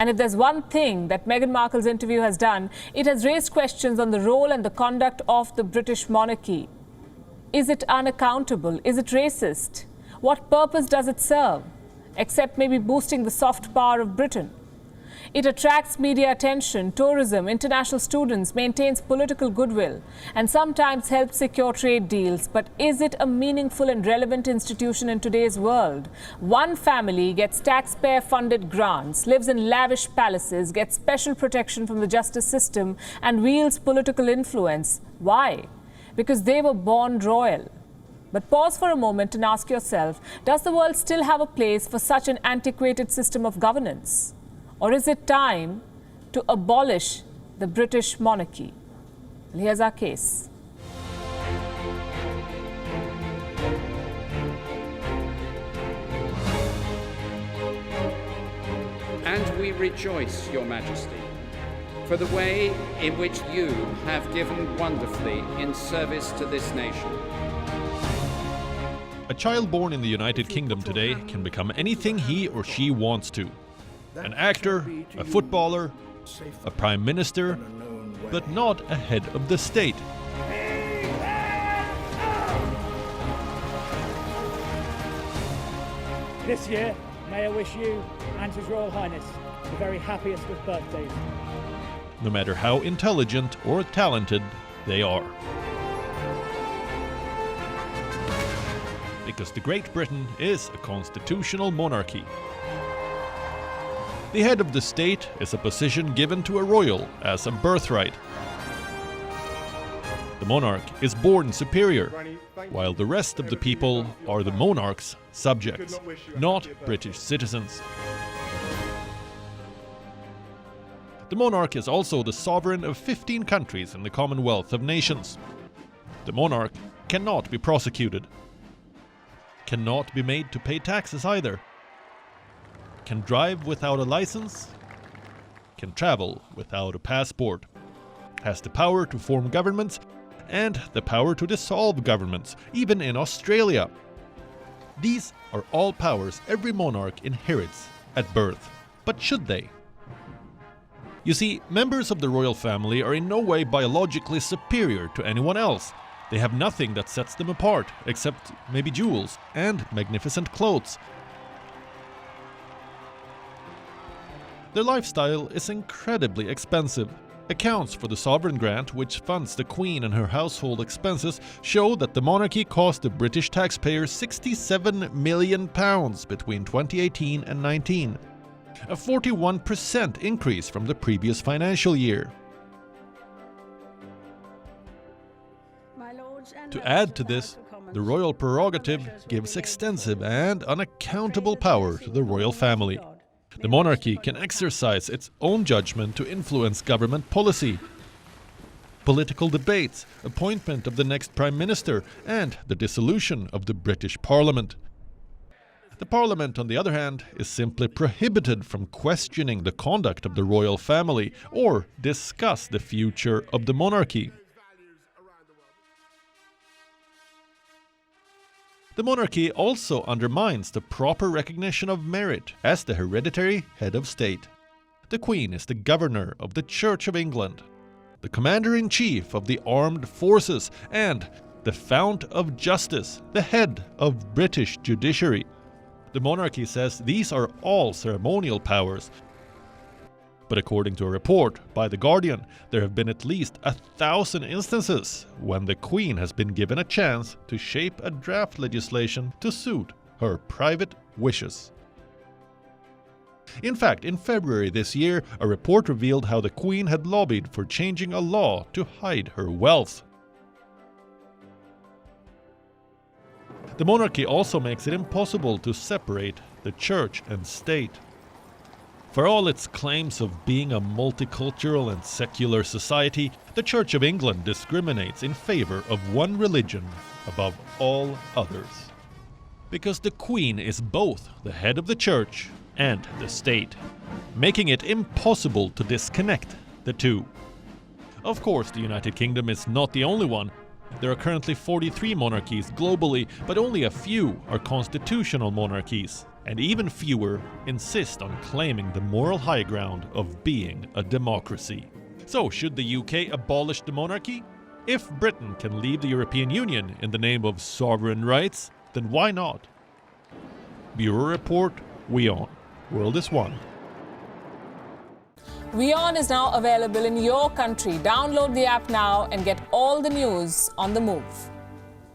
And if there's one thing that Meghan Markle's interview has done, it has raised questions on the role and the conduct of the British monarchy. Is it unaccountable? Is it racist? What purpose does it serve? Except maybe boosting the soft power of Britain. It attracts media attention, tourism, international students, maintains political goodwill, and sometimes helps secure trade deals. But is it a meaningful and relevant institution in today's world? One family gets taxpayer-funded grants, lives in lavish palaces, gets special protection from the justice system, and wields political influence. Why? Because they were born royal. But pause for a moment and ask yourself, does the world still have a place for such an antiquated system of governance? Or is it time to abolish the British monarchy? Well, here's our case. And we rejoice, Your Majesty, for the way in which you have given wonderfully in service to this nation. A child born in the United Kingdom today can become anything he or she wants to. An actor, a footballer, a prime minister, but not a head of the state. This year, may I wish you and His Royal Highness the very happiest of birthdays. No matter how intelligent or talented they are. Because the Great Britain is a constitutional monarchy. The head of the state is a position given to a royal as a birthright. The monarch is born superior, while the rest of the people are the monarch's subjects, not British citizens. The monarch is also the sovereign of 15 countries in the Commonwealth of Nations. The monarch cannot be prosecuted, cannot be made to pay taxes either, can drive without a license, can travel without a passport, has the power to form governments and the power to dissolve governments, even in Australia. These are all powers every monarch inherits at birth. But should they? You see, members of the royal family are in no way biologically superior to anyone else. They have nothing that sets them apart, except maybe jewels and magnificent clothes. Their lifestyle is incredibly expensive. Accounts for the sovereign grant, which funds the Queen and her household expenses, show that the monarchy cost the British taxpayer £67 million between 2018 and 19, a 41% increase from the previous financial year. To add to this, the royal prerogative gives extensive and unaccountable power to the royal family. The monarchy can exercise its own judgment to influence government policy, political debates, appointment of the next prime minister, and the dissolution of the British Parliament. The Parliament, on the other hand, is simply prohibited from questioning the conduct of the royal family or discuss the future of the monarchy. The monarchy also undermines the proper recognition of merit as the hereditary head of state. The Queen is the governor of the Church of England, the commander-in-chief of the armed forces, and the fount of justice, the head of British judiciary. The monarchy says these are all ceremonial powers. But according to a report by The Guardian, there have been at least 1,000 instances when the Queen has been given a chance to shape a draft legislation to suit her private wishes. In fact, in February this year, a report revealed how the Queen had lobbied for changing a law to hide her wealth. The monarchy also makes it impossible to separate the church and state. For all its claims of being a multicultural and secular society, the Church of England discriminates in favor of one religion above all others. Because the Queen is both the head of the church and the state, making it impossible to disconnect the two. Of course, the United Kingdom is not the only one. There are currently 43 monarchies globally, but only a few are constitutional monarchies. and even fewer insist on claiming the moral high ground of being a democracy. So, should the UK abolish the monarchy? If Britain can leave the European Union in the name of sovereign rights, then why not? Bureau Report, WION. World is one. WION is now available in your country. Download the app now and get all the news on the move.